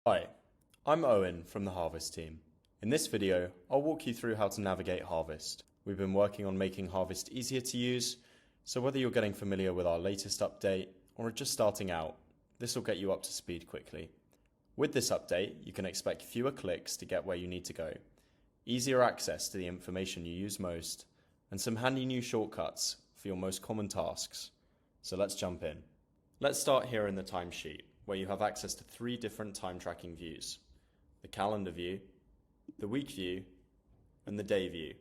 Hi, I'm Owen from the Harvest team. In this video, I'll walk you through how to navigate Harvest. We've been working on making Harvest easier to use, so whether you're getting familiar with our latest update or are just starting out, this will get you up to speed quickly. With this update, you can expect fewer clicks to get where you need to go, easier access to the information you use most, and some handy new shortcuts for your most common tasks. So let's jump in. Let's start here in the timesheet, where you have access to 3 different time tracking views: the calendar view, the week view, and the day view.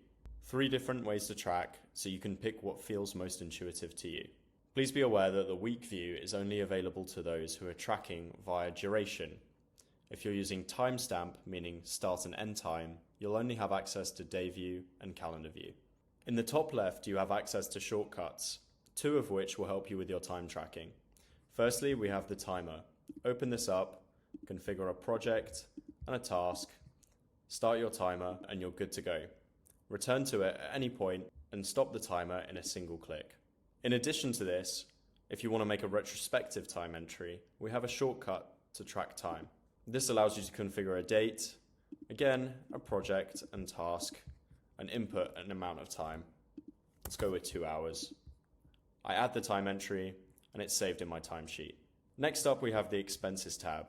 3 different ways to track, so you can pick what feels most intuitive to you. Please be aware that the week view is only available to those who are tracking via duration. If you're using timestamp, meaning start and end time, you'll only have access to day view and calendar view. In the top left, you have access to shortcuts, 2 of which will help you with your time tracking. Firstly, we have the timer. Open this up, configure a project and a task, start your timer, and you're good to go. Return to it at any point and stop the timer in a single click. In addition to this, if you want to make a retrospective time entry, we have a shortcut to track time. This allows you to configure a date, again, a project and task, and input an amount of time. Let's go with 2 hours. I add the time entry and it's saved in my timesheet. Next up, we have the expenses tab.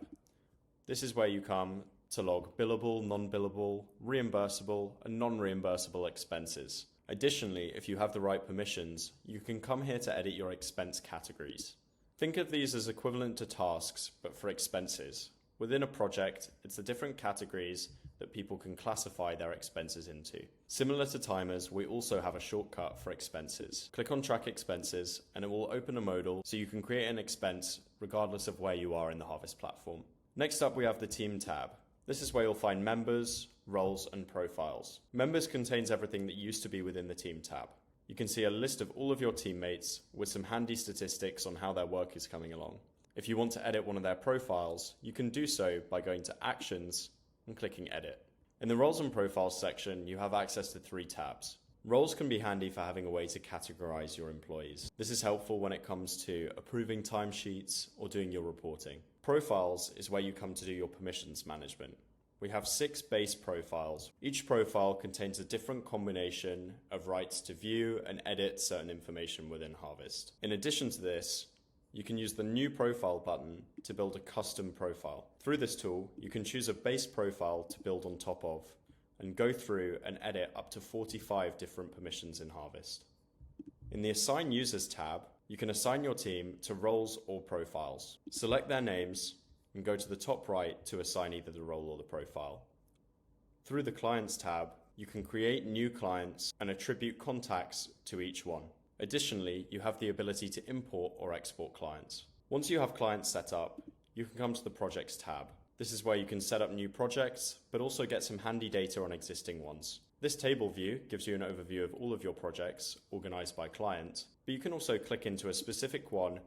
This is where you come to log billable, non-billable, reimbursable, and non-reimbursable expenses. Additionally, if you have the right permissions, you can come here to edit your expense categories. Think of these as equivalent to tasks, but for expenses. Within a project, it's the different categories that people can classify their expenses into. Similar to timers, we also have a shortcut for expenses. Click on Track Expenses and it will open a modal so you can create an expense regardless of where you are in the Harvest platform. Next up, we have the Team tab. This is where you'll find members, roles, and profiles. Members contains everything that used to be within the Team tab. You can see a list of all of your teammates with some handy statistics on how their work is coming along. If you want to edit one of their profiles, you can do so by going to Actions and clicking Edit. In the Roles and Profiles section, you have access to 3 tabs. Roles can be handy for having a way to categorize your employees. This is helpful when it comes to approving timesheets or doing your reporting. Profiles is where you come to do your permissions management. We have 6 base profiles. Each profile contains a different combination of rights to view and edit certain information within Harvest. In addition to this, you can use the New Profile button to build a custom profile. Through this tool, you can choose a base profile to build on top of and go through and edit up to 45 different permissions in Harvest. In the Assign Users tab, you can assign your team to roles or profiles. Select their names and go to the top right to assign either the role or the profile. Through the Clients tab, you can create new clients and attribute contacts to each one. Additionally, you have the ability to import or export clients. Once you have clients set up, you can come to the Projects tab. This is where you can set up new projects, but also get some handy data on existing ones. This table view gives you an overview of all of your projects, organized by client, but you can also click into a specific one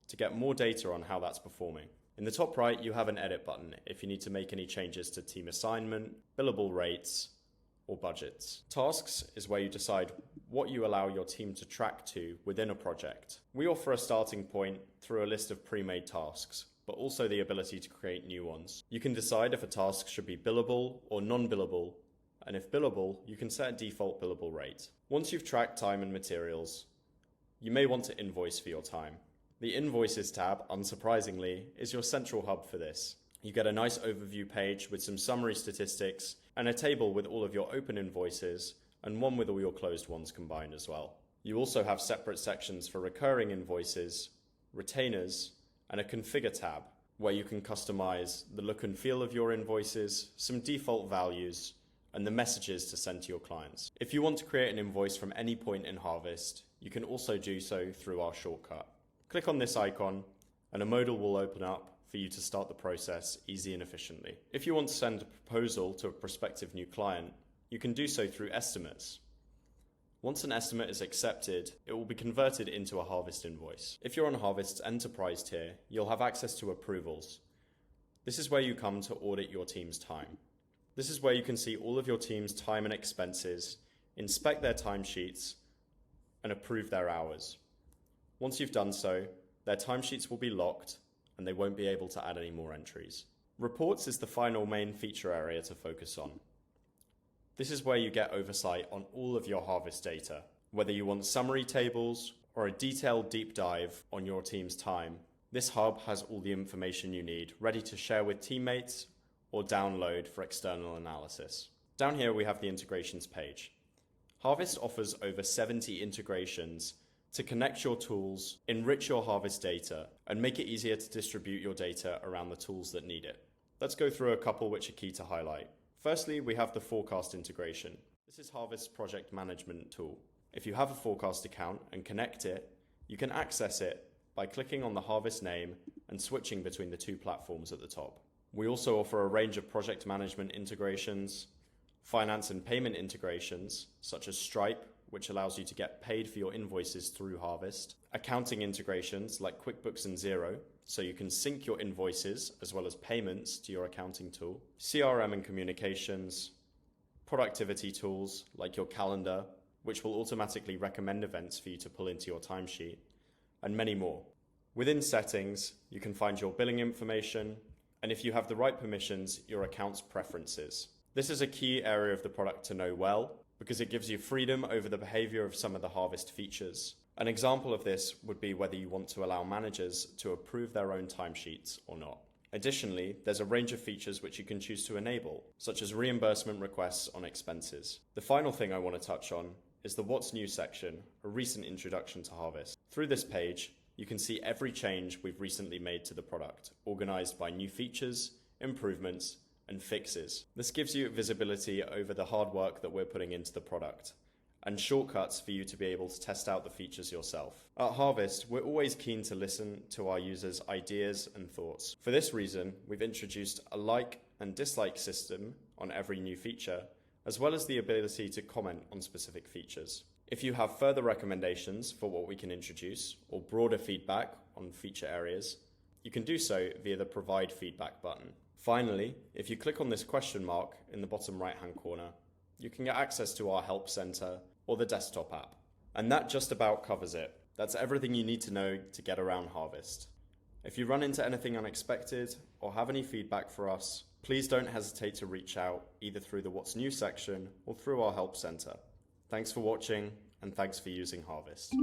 to get more data on how that's performing. In the top right, you have an Edit button if you need to make any changes to team assignment, billable rates, or budgets. Tasks is where you decide what you allow your team to track to within a project. We offer a starting point through a list of pre-made tasks, but also the ability to create new ones. You can decide if a task should be billable or non-billable, and if billable, you can set a default billable rate. Once you've tracked time and materials, you may want to invoice for your time. The Invoices tab, unsurprisingly, is your central hub for this. You get a nice overview page with some summary statistics and a table with all of your open invoices and one with all your closed ones combined as well. You also have separate sections for recurring invoices, retainers, and a Configure tab where you can customize the look and feel of your invoices, some default values, and the messages to send to your clients. If you want to create an invoice from any point in Harvest, you can also do so through our shortcut. Click on this icon and a modal will open up for you to start the process easy and efficiently. If you want to send a proposal to a prospective new client, you can do so through estimates. Once an estimate is accepted, it will be converted into a Harvest invoice. If you're on Harvest's Enterprise tier, you'll have access to approvals. This is where you come to audit your team's time. This is where you can see all of your team's time and expenses, inspect their timesheets, and approve their hours. Once you've done so, their timesheets will be locked and they won't be able to add any more entries. Reports is the final main feature area to focus on. This is where you get oversight on all of your harvest data, whether you want summary tables or a detailed deep dive on your team's time. This hub has all the information you need ready to share with teammates or download for external analysis. Down here we have the integrations page. Harvest offers over 70 integrations to connect your tools, enrich your harvest data, and make it easier to distribute your data around the tools that need it. Let's go through a couple which are key to highlight. Firstly, we have the forecast integration. This is Harvest's project management tool. If you have a forecast account and connect it, you can access it by clicking on the Harvest name and switching between the two platforms at the top. We also offer a range of project management integrations, finance and payment integrations, such as Stripe, which allows you to get paid for your invoices through Harvest, accounting integrations like QuickBooks and Xero, so you can sync your invoices as well as payments to your accounting tool, CRM and communications, productivity tools like your calendar, which will automatically recommend events for you to pull into your timesheet, and many more. Within settings, you can find your billing information, and if you have the right permissions, your account's preferences. This is a key area of the product to know well, because it gives you freedom over the behavior of some of the Harvest features. An example of this would be whether you want to allow managers to approve their own timesheets or not. Additionally, there's a range of features which you can choose to enable, such as reimbursement requests on expenses. The final thing I want to touch on is the What's New section, a recent introduction to Harvest. Through this page, you can see every change we've recently made to the product, organized by new features, improvements, and fixes. This gives you visibility over the hard work that we're putting into the product, and shortcuts for you to be able to test out the features yourself. At Harvest, we're always keen to listen to our users' ideas and thoughts. For this reason, we've introduced a like and dislike system on every new feature, as well as the ability to comment on specific features. If you have further recommendations for what we can introduce, or broader feedback on feature areas, you can do so via the Provide Feedback button. Finally, if you click on this question mark in the bottom right-hand corner, you can get access to our Help Center or the desktop app. And that just about covers it. That's everything you need to know to get around Harvest. If you run into anything unexpected or have any feedback for us, please don't hesitate to reach out either through the What's New section or through our Help Center. Thanks for watching, and thanks for using Harvest.